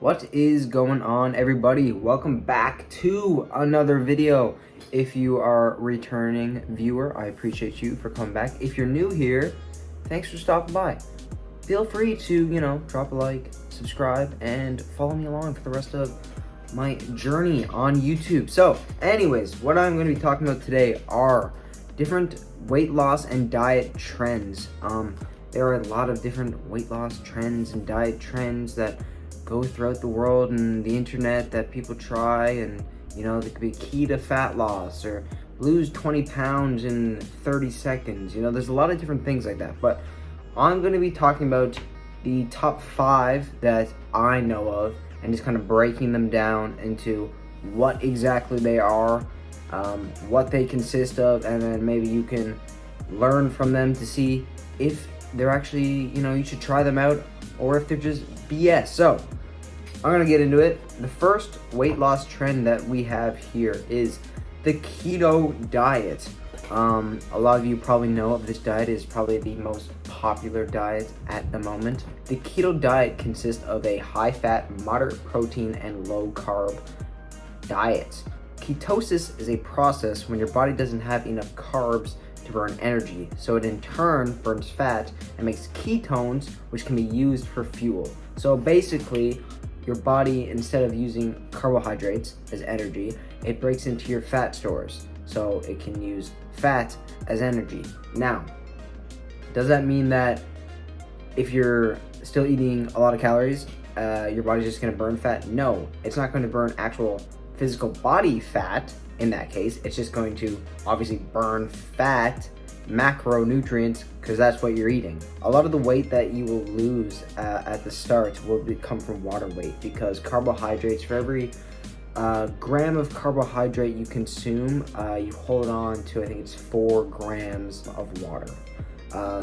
What is going on, everybody? Welcome back to another video. If you are a returning viewer, I appreciate you for coming back. If you're new here, thanks for stopping by. Feel free to, drop a like, subscribe, and follow me along for the rest of my journey on YouTube. So, anyways, what I'm going to be talking about today are different weight loss and diet trends. There are a lot of different weight loss trends and diet trends that go throughout the world and the internet that people try, and there could be keto fat loss or lose 20 pounds in 30 seconds. There's a lot of different things like that, but I'm going to be talking about the top 5 that I know of and just kind of breaking them down into what exactly they are, what they consist of, and then maybe you can learn from them to see if they're actually, you should try them out, or if they're just BS. So I'm gonna get into it. The first weight loss trend that we have here is the keto diet. A lot of you probably know of this diet. Is probably the most popular diet at the moment. The keto diet consists of a high fat, moderate protein, and low carb diet. Ketosis is a process when your body doesn't have enough carbs to burn energy, so it in turn burns fat and makes ketones, which can be used for fuel. So basically, your body, instead of using carbohydrates as energy, it breaks into your fat stores, so it can use fat as energy. Now, does that mean that if you're still eating a lot of calories, your body's just going to burn fat? No, it's not going to burn actual physical body fat. In that case, it's just going to obviously burn fat, macronutrients, because that's what you're eating. A lot of the weight that you will lose at the start will come from water weight, because carbohydrates, for every gram of carbohydrate you consume, you hold on to, I think it's 4 grams of water.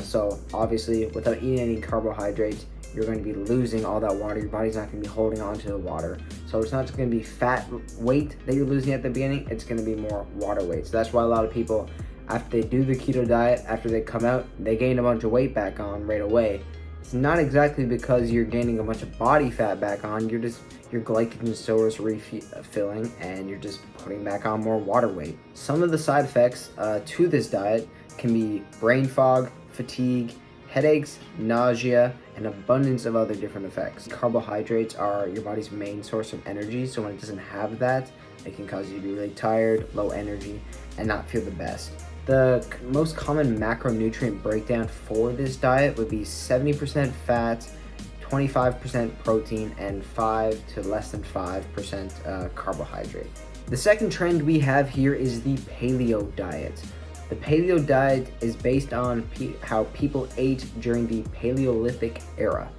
So obviously, without eating any carbohydrates, you're going to be losing all that water. Your body's not going to be holding on to the water. So it's not just going to be fat weight that you're losing at the beginning, it's going to be more water weight. So that's why a lot of people, after they do the keto diet, after they come out, they gain a bunch of weight back on right away. It's not exactly because you're gaining a bunch of body fat back on, your glycogen stores refilling, and you're just putting back on more water weight. Some of the side effects to this diet can be brain fog, fatigue, headaches, nausea, and abundance of other different effects. Carbohydrates are your body's main source of energy, so when it doesn't have that, it can cause you to be really tired, low energy, and not feel the best. The most common macronutrient breakdown for this diet would be 70% fat, 25% protein, and 5 to less than 5% carbohydrate. The second trend we have here is the Paleo diet. The Paleo diet is based on how people ate during the Paleolithic era.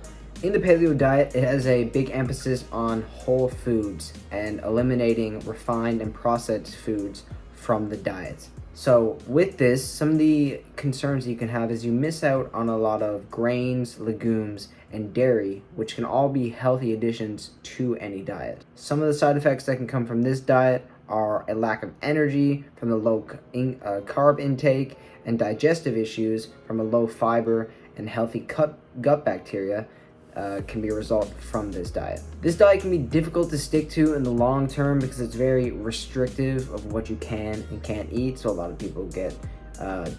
In the Paleo diet, it has a big emphasis on whole foods and eliminating refined and processed foods from the diet. So with this, some of the concerns you can have is you miss out on a lot of grains, legumes, and dairy, which can all be healthy additions to any diet. Some of the side effects that can come from this diet are a lack of energy from the low carb intake, and digestive issues from a low fiber and healthy gut bacteria can be a result from this diet. This diet can be difficult to stick to in the long term because it's very restrictive of what you can and can't eat, so a lot of people get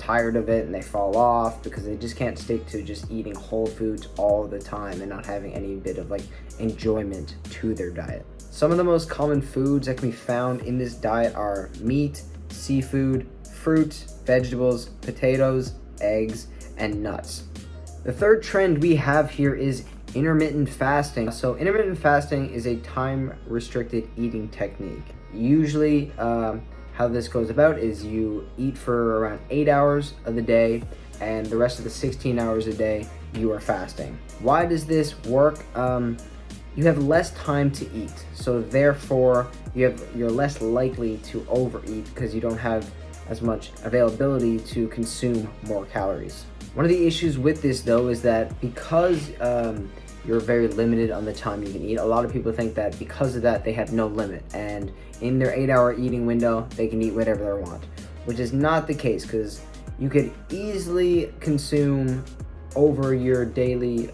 tired of it and they fall off because they just can't stick to just eating whole foods all the time and not having any bit of enjoyment to their diet. Some of the most common foods that can be found in this diet are meat, seafood, fruit, vegetables, potatoes, eggs, and nuts. The third trend we have here is intermittent fasting. So intermittent fasting is a time-restricted eating technique. Usually, how this goes about is you eat for around 8 hours of the day, and the rest of the 16 hours a day, you are fasting. Why does this work? You have less time to eat, so therefore you're less likely to overeat because you don't have as much availability to consume more calories. One of the issues with this, though, is that because you're very limited on the time you can eat, a lot of people think that because of that they have no limit, and in their 8-hour eating window they can eat whatever they want, which is not the case, because you could easily consume over your daily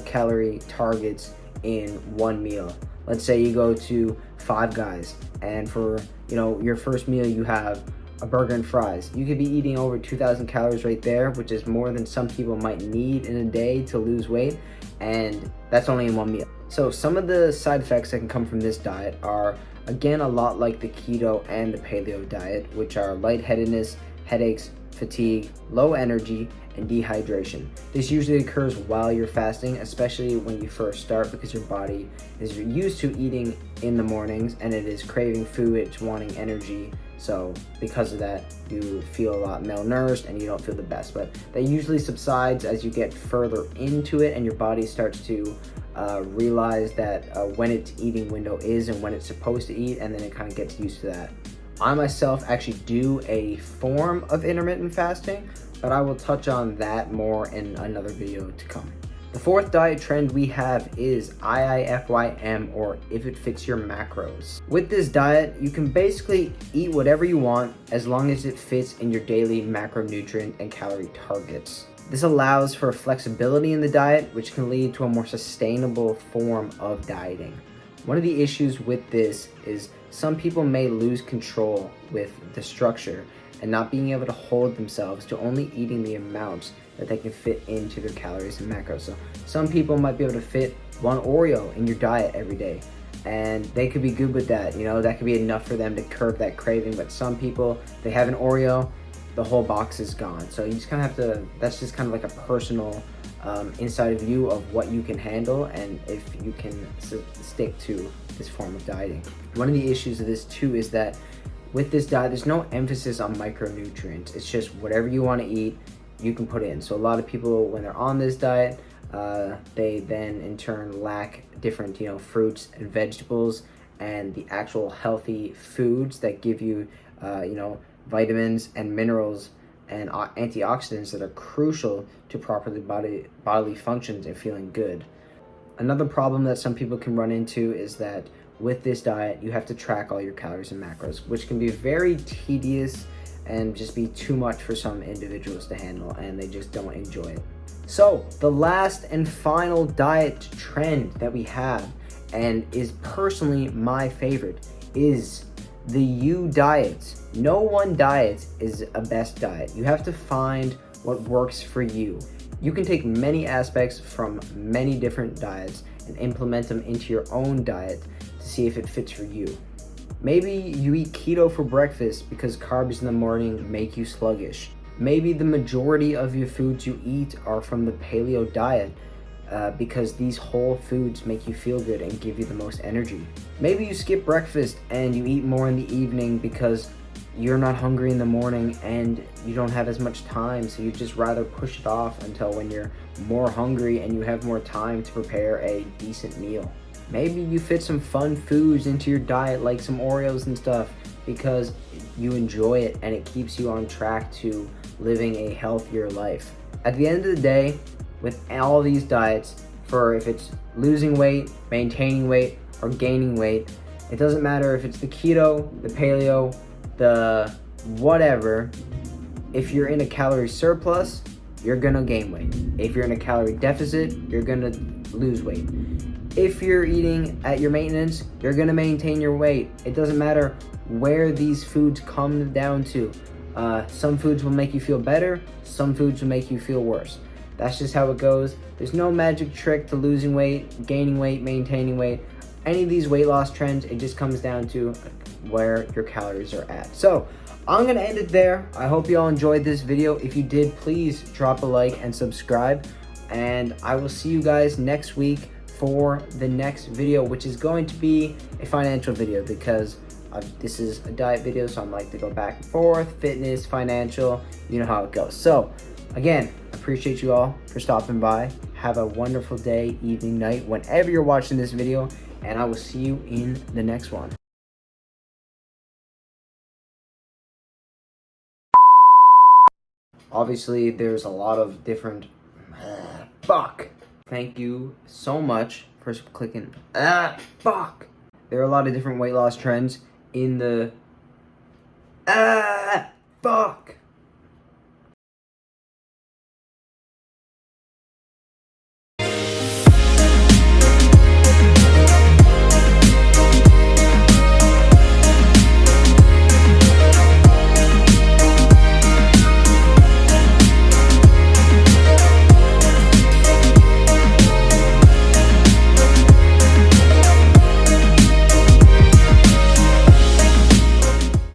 calorie targets in one meal. Let's say you go to Five Guys, and for your first meal you have a burger and fries. You could be eating over 2,000 calories right there, which is more than some people might need in a day to lose weight, and that's only in one meal. So some of the side effects that can come from this diet are, again, a lot like the keto and the paleo diet, which are lightheadedness, headaches, fatigue, low energy, and dehydration. This usually occurs while you're fasting, especially when you first start, because your body is used to eating in the mornings and it is craving food, it's wanting energy. So because of that, you feel a lot malnourished and you don't feel the best. But that usually subsides as you get further into it and your body starts to realize that when its eating window is and when it's supposed to eat, and then it kind of gets used to that. I myself actually do a form of intermittent fasting, but I will touch on that more in another video to come. The fourth diet trend we have is IIFYM, or if it fits your macros. With this diet, you can basically eat whatever you want as long as it fits in your daily macronutrient and calorie targets. This allows for flexibility in the diet, which can lead to a more sustainable form of dieting. One of the issues with this is some people may lose control with the structure and not being able to hold themselves to only eating the amounts that they can fit into their calories and macros. So some people might be able to fit one Oreo in your diet every day, and they could be good with that. That could be enough for them to curb that craving. But some people, they have an Oreo, the whole box is gone. So you just kind of have to, that's just kind of like a personal inside view of what you can handle and if you can stick to this form of dieting. One of the issues of this too is that with this diet, there's no emphasis on micronutrients. It's just whatever you want to eat, you can put in. So a lot of people, when they're on this diet, they then in turn lack different, fruits and vegetables and the actual healthy foods that give you, vitamins and minerals and antioxidants that are crucial to properly bodily functions and feeling good. Another problem that some people can run into is that with this diet, you have to track all your calories and macros, which can be very tedious and just be too much for some individuals to handle, and they just don't enjoy it. So the last and final diet trend that we have, and is personally my favorite, is the U diet. No one diet is a best diet. You have to find what works for you. You can take many aspects from many different diets and implement them into your own diet to see if it fits for you. Maybe you eat keto for breakfast because carbs in the morning make you sluggish. Maybe the majority of your foods you eat are from the paleo diet because these whole foods make you feel good and give you the most energy. Maybe you skip breakfast and you eat more in the evening because you're not hungry in the morning and you don't have as much time, so you just rather push it off until when you're more hungry and you have more time to prepare a decent meal. Maybe you fit some fun foods into your diet like some Oreos and stuff because you enjoy it and it keeps you on track to living a healthier life. At the end of the day, with all these diets, for if it's losing weight, maintaining weight, or gaining weight, it doesn't matter if it's the keto, the paleo, the whatever. If you're in a calorie surplus, you're gonna gain weight. If you're in a calorie deficit, you're gonna lose weight. If you're eating at your maintenance, you're gonna maintain your weight. It doesn't matter where these foods come down to. Some foods will make you feel better, some foods will make you feel worse. That's just how it goes. There's no magic trick to losing weight, gaining weight, maintaining weight. Any of these weight loss trends, it just comes down to where your calories are at. So I'm gonna end it there. I hope you all enjoyed this video. If you did, please drop a like and subscribe. And I will see you guys next week for the next video, which is going to be a financial video because this is a diet video, so I'm like to go back and forth, fitness, financial, you know how it goes. So again, appreciate you all for stopping by. Have a wonderful day, evening, night, whenever you're watching this video, and I will see you in the next one. Obviously, there's a lot of different fuck. Thank you so much for clicking fuck. There are a lot of different weight loss trends in the fuck.